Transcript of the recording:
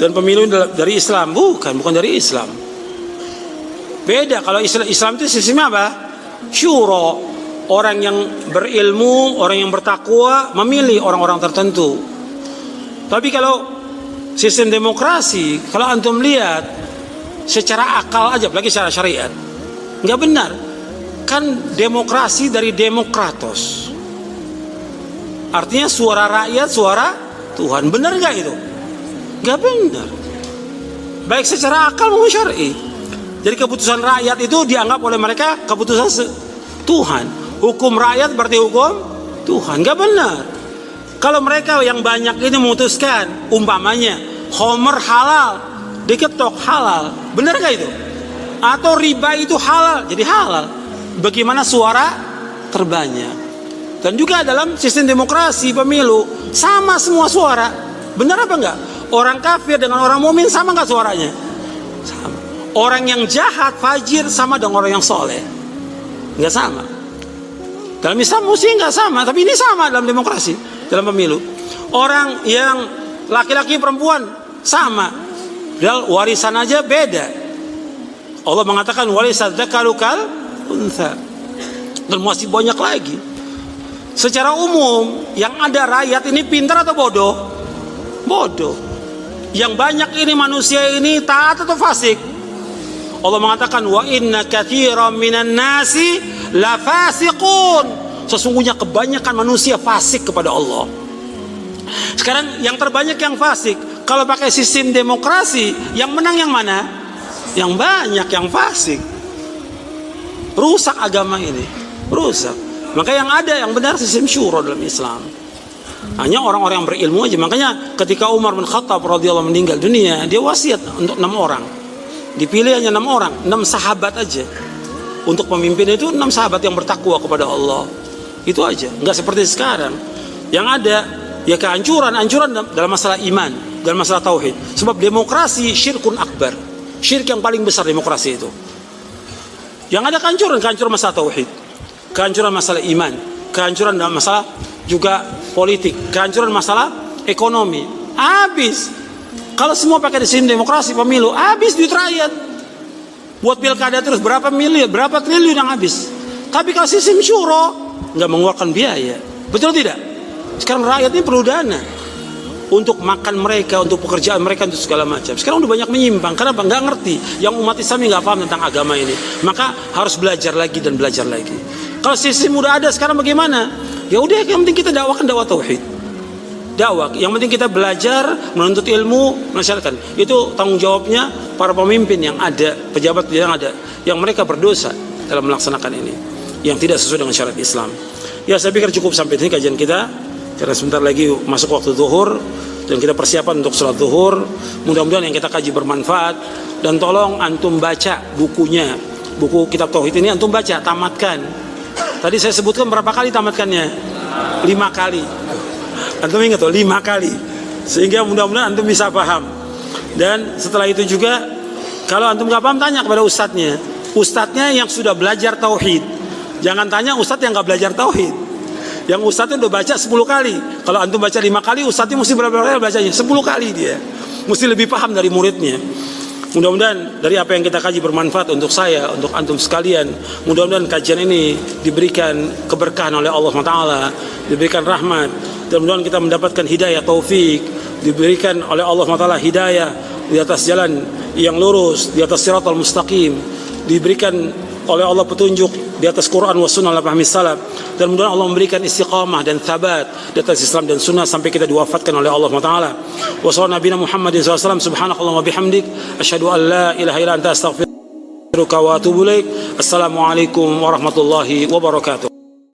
dan pemilu dari Islam. Bukan dari Islam. Beda. Kalau Islam itu sistemnya apa? Syuro. Orang yang berilmu, orang yang bertakwa memilih orang-orang tertentu. Tapi kalau sistem demokrasi, kalau antum lihat secara akal aja, apalagi secara syariat, nggak benar. Kan demokrasi dari demokratos, artinya suara rakyat, suara Tuhan. Benar nggak itu? Nggak benar. Baik secara akal maupun syar'i. Jadi keputusan rakyat itu dianggap oleh mereka keputusan Tuhan. Hukum rakyat berarti hukum Tuhan. Nggak benar. Kalau mereka yang banyak ini memutuskan, umpamanya Homer halal, diketok halal, benar nggak itu? Atau riba itu halal, jadi halal. Bagaimana suara terbanyak? Dan juga dalam sistem demokrasi pemilu sama semua suara, benar apa enggak? Orang kafir dengan orang mukmin sama nggak suaranya? Sama. Orang yang jahat, fajir sama dengan orang yang soleh, nggak sama. Dalam Islam mesti nggak sama, tapi ini sama dalam demokrasi, dalam pemilu. Orang yang laki-laki perempuan sama, padahal warisan aja beda. Allah mengatakan warisat dzakaru kal untha, dan masih banyak lagi. Secara umum yang ada rakyat ini pintar atau bodoh? Bodoh. Yang banyak ini manusia ini taat atau fasik? Allah mengatakan wa inna katsiran minan nasi la fasiqun. Sesungguhnya kebanyakan manusia fasik kepada Allah. Sekarang yang terbanyak yang fasik. Kalau pakai sistem demokrasi, yang menang yang mana? Yang banyak yang fasik. Rusak agama ini, rusak. Maka yang ada yang benar sistem syuro dalam Islam. Hanya orang-orang yang berilmu aja. Makanya ketika Umar bin Khattab radhiyallahu meninggal dunia, dia wasiat untuk 6 orang. Dipilih hanya 6 orang, 6 sahabat aja. Untuk pemimpin itu 6 sahabat yang bertakwa kepada Allah. Itu aja, nggak seperti sekarang. Yang ada ya kehancuran dalam masalah iman, dalam masalah tauhid. Sebab demokrasi syirkun akbar. Syirik yang paling besar demokrasi itu. Yang ada kehancuran masalah tauhid, kehancuran masalah iman, kehancuran dalam masalah juga politik, kehancuran masalah ekonomi. Habis. Kalau semua pakai sistem demokrasi pemilu, habis duit rakyat. Buat pilkada terus berapa miliar, berapa triliun yang habis. Tapi kalau sistem syuro nggak mengeluarkan biaya, betul tidak? Sekarang rakyat ini perlu dana untuk makan mereka, untuk pekerjaan mereka, untuk segala macam. Sekarang udah banyak menyimpang. Kenapa? Nggak ngerti. Yang umat Islam ini nggak paham tentang agama ini. Maka harus belajar lagi dan belajar lagi. Kalau sistem udah ada sekarang bagaimana? Ya udah, yang penting kita dakwakan dakwah tauhid. Dakwah, yang penting kita belajar, menuntut ilmu, masyarakat. Itu tanggung jawabnya para pemimpin yang ada, pejabat yang ada, yang mereka berdosa dalam melaksanakan ini, yang tidak sesuai dengan syariat Islam. Ya, saya pikir cukup sampai sini kajian kita, karena sebentar lagi masuk waktu zuhur dan kita persiapan untuk sholat zuhur. Mudah-mudahan yang kita kaji bermanfaat, dan tolong antum baca bukunya, buku kitab tauhid ini antum baca, tamatkan. Tadi saya sebutkan berapa kali tamatkannya? 5 kali. Antum ingat tuh 5 kali, sehingga mudah-mudahan antum bisa paham. Dan setelah itu juga kalau antum nggak paham, tanya kepada ustadznya yang sudah belajar tauhid. Jangan tanya ustadz yang nggak belajar tauhid. Yang ustadznya udah baca 10 kali. Kalau antum baca 5 kali, ustadznya mesti berapa kali bacanya? 10 kali dia. Mesti lebih paham dari muridnya. Mudah-mudahan dari apa yang kita kaji bermanfaat untuk saya, untuk antum sekalian. Mudah-mudahan kajian ini diberikan keberkahan oleh Allah SWT, diberikan rahmat, dan mudah-mudahan kita mendapatkan hidayah taufik, diberikan oleh Allah SWT hidayah di atas jalan yang lurus, di atas siratal mustaqim, diberikan oleh Allah petunjuk di atas Quran wa sunnah ala fahmi salaf, dan mudah-mudahan Allah memberikan istiqamah dan thabat di atas Islam dan sunnah sampai kita diwafatkan oleh Allah Taala. Wa sallallahu nabiyana Muhammadin sallallahu alaihi wasallam, subhanakallah wa bihamdik, asyhadu an la ilaha illa anta astaghfiruka wa atubu ilaik. Assalamualaikum warahmatullahi wabarakatuh.